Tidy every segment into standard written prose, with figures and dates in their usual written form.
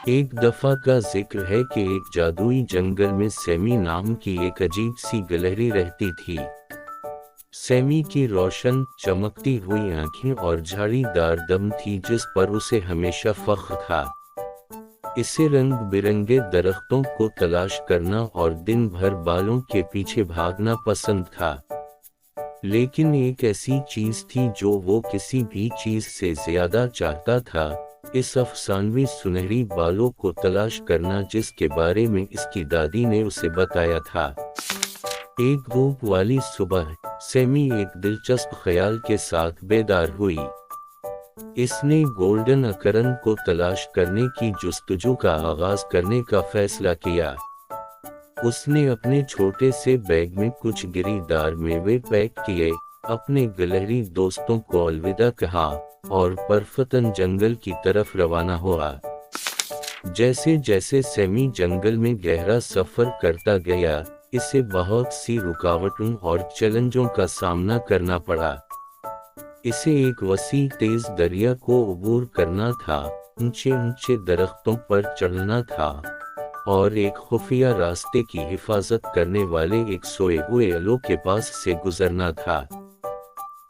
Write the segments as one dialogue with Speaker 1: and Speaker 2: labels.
Speaker 1: ایک دفعہ کا ذکر ہے کہ ایک جادوئی جنگل میں سیمی نام کی ایک عجیب سی گلہری رہتی تھی۔ سیمی کی روشن چمکتی ہوئی آنکھیں اور جھاڑی دار دم تھی جس پر اسے ہمیشہ فخر تھا۔ اسے رنگ برنگے درختوں کو تلاش کرنا اور دن بھر بالوں کے پیچھے بھاگنا پسند تھا۔ لیکن ایک ایسی چیز تھی جو وہ کسی بھی چیز سے زیادہ چاہتا تھا، اس افسانوی سنہری بالوں کو تلاش کرنا جس کے بارے میں اس کی دادی نے اسے بتایا تھا۔ ایک دھوپ والی صبح سیمی ایک دلچسپ خیال کے ساتھ بیدار ہوئی۔ اس نے گولڈن اکرن کو تلاش کرنے کی جستجو کا آغاز کرنے کا فیصلہ کیا۔ اس نے اپنے چھوٹے سے بیگ میں کچھ گری دار میوے پیک کیے، اپنے گلہری دوستوں کو الوداع کہا اور پرفتن جنگل کی طرف روانہ ہوا۔ جیسے جیسے سیمی جنگل میں گہرا سفر کرتا گیا، اسے بہت سی رکاوٹوں اور چیلنجوں کا سامنا کرنا پڑا۔ اسے ایک وسیع تیز دریا کو عبور کرنا تھا، اونچے اونچے درختوں پر چڑھنا تھا اور ایک خفیہ راستے کی حفاظت کرنے والے ایک سوئے ہوئے الو کے پاس سے گزرنا تھا۔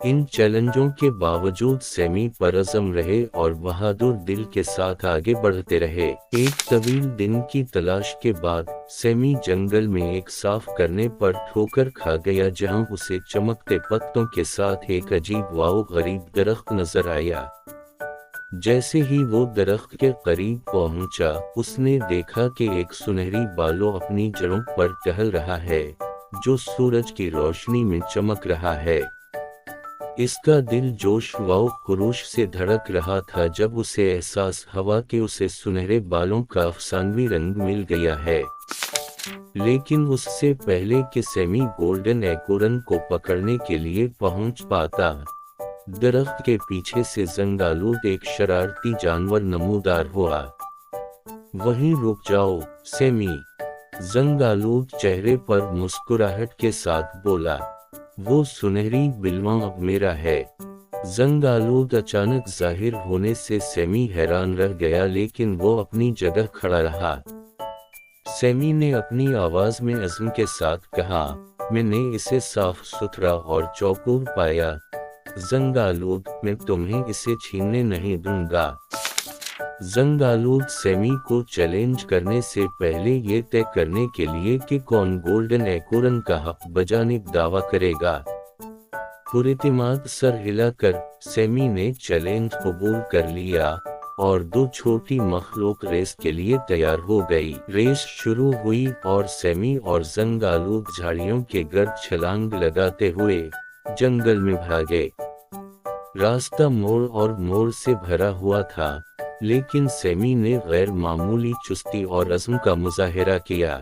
Speaker 1: ان چیلنجوں کے باوجود سیمی پرعزم رہے اور بہادر دل کے ساتھ آگے بڑھتے رہے۔ ایک طویل دن کی تلاش کے بعد سیمی جنگل میں ایک صاف کرنے پر ٹھوکر کھا گیا جہاں اسے چمکتے پتوں کے ساتھ ایک عجیب و غریب درخت نظر آیا۔ جیسے ہی وہ درخت کے قریب پہنچا، اس نے دیکھا کہ ایک سنہری بالو اپنی جڑوں پر ٹہل رہا ہے جو سورج کی روشنی میں چمک رہا ہے۔ اس کا دل جوش و خروش سے دھڑک رہا تھا جب اسے احساس ہوا کہ اسے سنہرے بالوں کا افسانوی رنگ مل گیا ہے۔ لیکن اس سے پہلے کہ سیمی گولڈن ایکورن کو پکڑنے کے لیے پہنچ پاتا، درخت کے پیچھے سے زنگآلود ایک شرارتی جانور نمودار ہوا۔ وہیں رک جاؤ سیمی، زنگآلود چہرے پر مسکراہٹ کے ساتھ بولا۔ وہ سنہری بلواں اب میرا ہے۔ زنگآلود اچانک ظاہر ہونے سے سیمی حیران رہ گیا لیکن وہ اپنی جگہ کھڑا رہا۔ سیمی نے اپنی آواز میں عزم کے ساتھ کہا، میں نے اسے صاف ستھرا اور چوکور پایا، زنگآلود، میں تمہیں اسے چھیننے نہیں دوں گا۔ زنگآلود سیمی کو چیلنج کرنے سے پہلے یہ طے کرنے کے لیے کہ کون گولڈن ایکورن کا حق بجانب دعویٰ کرے گا، پراعتماد سر ہلا کر سیمی نے چیلنج قبول کر لیا اور دو چھوٹی مخلوق ریس کے لیے تیار ہو گئی۔ ریس شروع ہوئی اور سیمی اور زنگآلود جھاڑیوں کے گرد چھلانگ لگاتے ہوئے جنگل میں بھاگے۔ راستہ موڑ اور موڑ سے بھرا ہوا تھا، لیکن سیمی نے غیر معمولی چستی اور عزم کا مظاہرہ کیا۔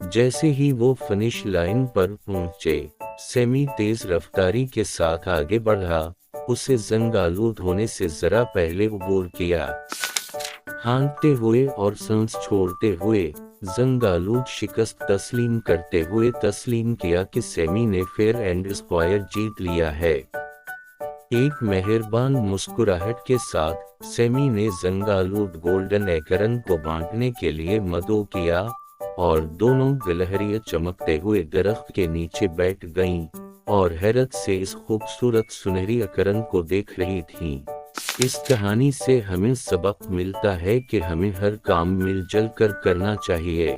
Speaker 1: جیسے ہی وہ فنش لائن پر پہنچے، سیمی تیز رفتاری کے ساتھ آگے بڑھا، اسے زنگآلود ہونے سے ذرا پہلے عبور کیا۔ ہانکتے ہوئے اور سانس چھوڑتے ہوئے، زنگآلود شکست تسلیم کرتے ہوئے تسلیم کیا کہ سیمی نے فیئر اینڈ اسکوائر جیت لیا ہے۔ ایک مہربان مسکراہٹ کے ساتھ سیمی نے زنگآلود گولڈن ایکرن کو بانٹنے کے لیے مدعو کیا اور دونوں گلہریاں چمکتے ہوئے درخت کے نیچے بیٹھ گئیں اور حیرت سے اس خوبصورت سنہری اکرن کو دیکھ رہی تھیں۔ اس کہانی سے ہمیں سبق ملتا ہے کہ ہمیں ہر کام مل جل کر کرنا چاہیے۔